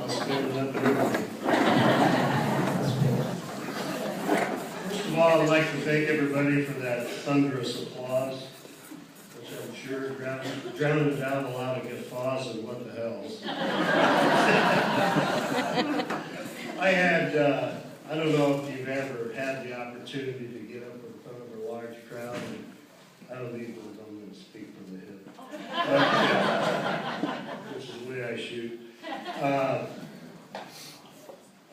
I'll stand up and everything. First of all, I'd like to thank everybody for that thunderous applause, which I'm sure drowned out a lot of guffaws and what the hells. I don't know if you've ever had the opportunity to get up in front of a large crowd. And I don't even know if I'm going to speak from the hip. Which is the way I shoot.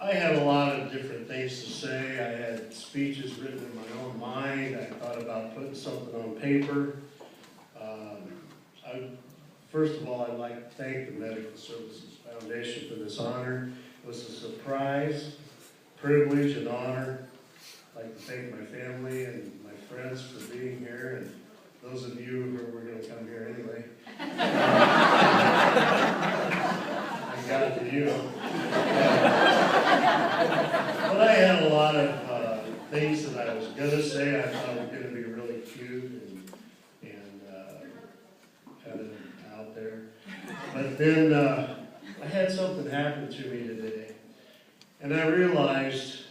I had a lot of different things to say. I had speeches written in my own mind. I thought about putting something on paper. First of all, I'd like to thank the Medical Services Foundation for this honor. It was a surprise, privilege, and honor. I'd like to thank my family and my friends for being here, and those of you who were going to come here anyway. I got it to you. But I had a lot of things that I was going to say. I thought were going to be really cute and kind of out there. But then I had something happen to me today. And I realized,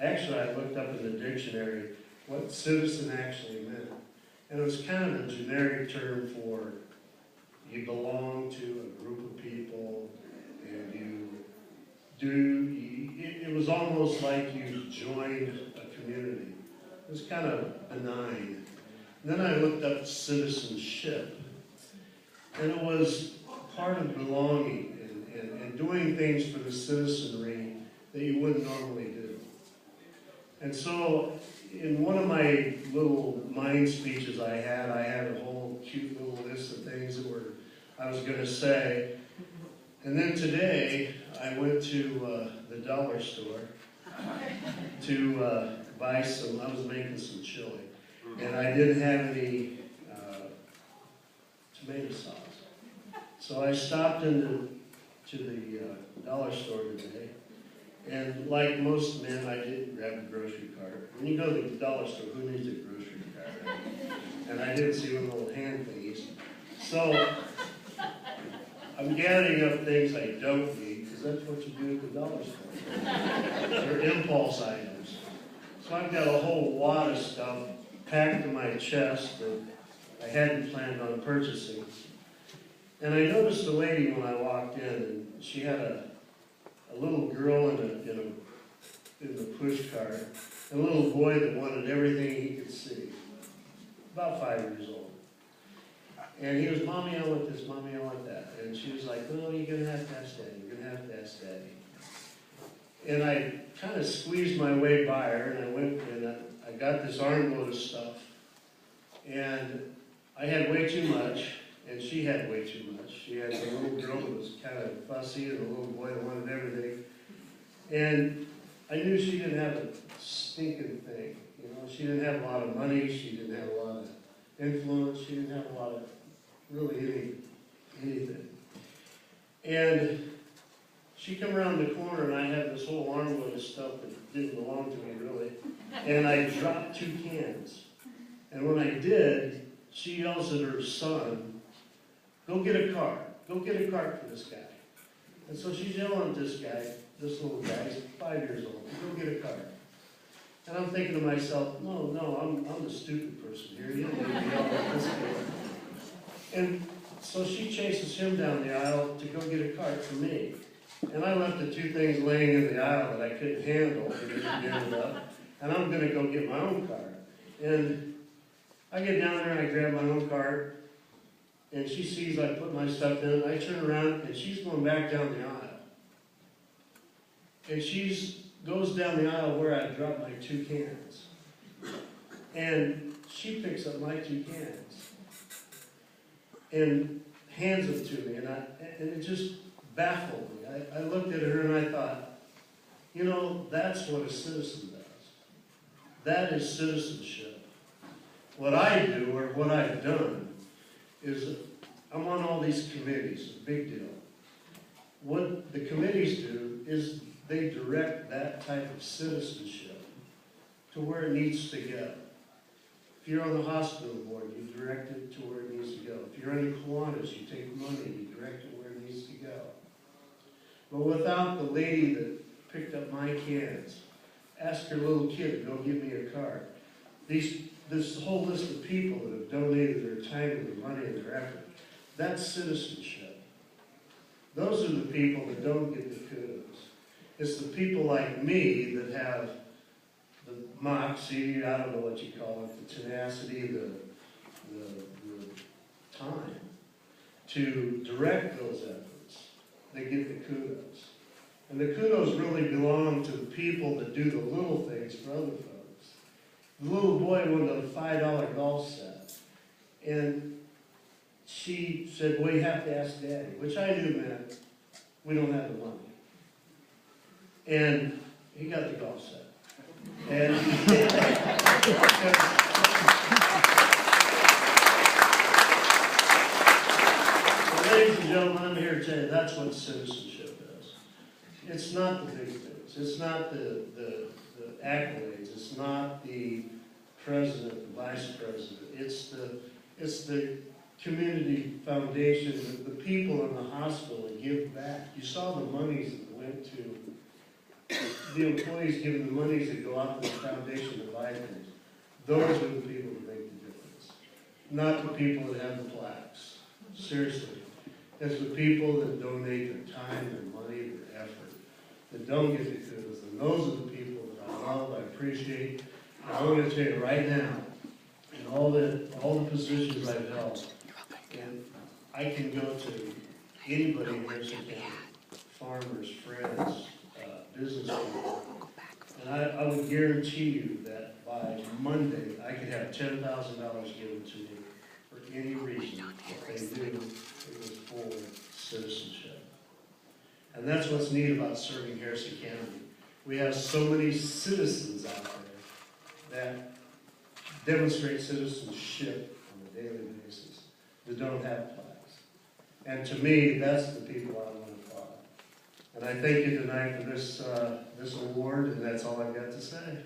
actually I looked up in the dictionary what citizen actually meant. And it was kind of a generic term for you belong to a group of people and it was almost like you joined a community. It was kind of benign. And then I looked up citizenship. And it was part of belonging and doing things for the citizenry that you wouldn't normally do. And so in one of my little mind speeches I had a whole cute little list of things that I was going to say. And then today I went to the dollar store to buy some, I was making some chili. And I didn't have any tomato sauce. So I stopped into the dollar store today, and like most men, I didn't grab a grocery cart. When you go to the dollar store, who needs a grocery cart? Right? And I didn't see one of the little hand thingies. So I'm gathering up things I don't need, because that's what you do at the dollar store. They're impulse items. So I've got a whole lot of stuff packed to my chest that I hadn't planned on purchasing. And I noticed a lady when I walked in, and she had a little girl in the push cart, and a little boy that wanted everything he could see, about 5 years old. And he was, "Mommy, I want this, Mommy, I want that." And she was like, "No, you're going to have to ask Daddy, you're going to have to ask Daddy." And I kind of squeezed my way by her, and I went and I got this armload of stuff. And I had way too much. And she had way too much. She had a little girl that was kind of fussy and a little boy that wanted everything. And I knew she didn't have a stinking thing. You know, she didn't have a lot of money. She didn't have a lot of influence. She didn't have a lot of really anything. And she come around the corner, and I had this whole armload of stuff that didn't belong to me, really. And I dropped 2 cans. And when I did, she yells at her son, "Go get a cart. Go get a cart for this guy." And so she's yelling at this guy, this little guy, he's 5 years old, "Go get a cart." And I'm thinking to myself, no, I'm the stupid person here. You don't need to yell at this kid. And so she chases him down the aisle to go get a cart for me. And I left the 2 things laying in the aisle that I couldn't handle and ended up. And I'm going to go get my own cart. And I get down there and I grab my own cart. And she sees I put my stuff in, and I turn around, and she's going back down the aisle. And she goes down the aisle where I dropped my 2 cans. And she picks up my 2 cans and hands them to me, and it just baffled me. I looked at her and I thought, you know, that's what a citizen does. That is citizenship. What I do, or what I've done, is I'm on all these committees, it's a big deal. What the committees do is they direct that type of citizenship to where it needs to go. If you're on the hospital board, you direct it to where it needs to go. If you're in the Kiwanis, you take money, you direct it where it needs to go. But without the lady that picked up my cans, asked her little kid to go give me a card, this whole list of people that have donated their time and their money and their effort, that's citizenship. Those are the people that don't get the kudos. It's the people like me that have the moxie, I don't know what you call it, the tenacity, the time to direct those efforts. They get the kudos. And the kudos really belong to the people that do the little things for other folks. The little boy wanted a $5 golf set. And she said, well, you have to ask Daddy, which I knew meant we don't have the money. And he got the golf set. And ladies and gentlemen, I'm here to tell you that's what citizenship is. It's not the big things. It's not the accolades. It's not the president, the vice president. It's the community foundation, the people in the hospital that give back. You saw the monies that went to the employees giving the monies that go out to the foundation to buy things. Those are the people that make the difference. Not the people that have the plaques. Seriously. It's the people that donate their time, their money, their effort, that don't get the kudos. And those are the people that I love, I appreciate. And I'm going to tell you right now, in all the positions I've held, and I can go to anybody in Harrison County, farmers, friends, business people, and I would guarantee you that by Monday, I could have $10,000 given to me for any reason. If they do, it was for citizenship. And that's what's neat about serving Harrison County. We have so many citizens out there that demonstrate citizenship on a daily basis that don't have flags. And to me, that's the people I want to applaud. And I thank you tonight for this award, and that's all I've got to say.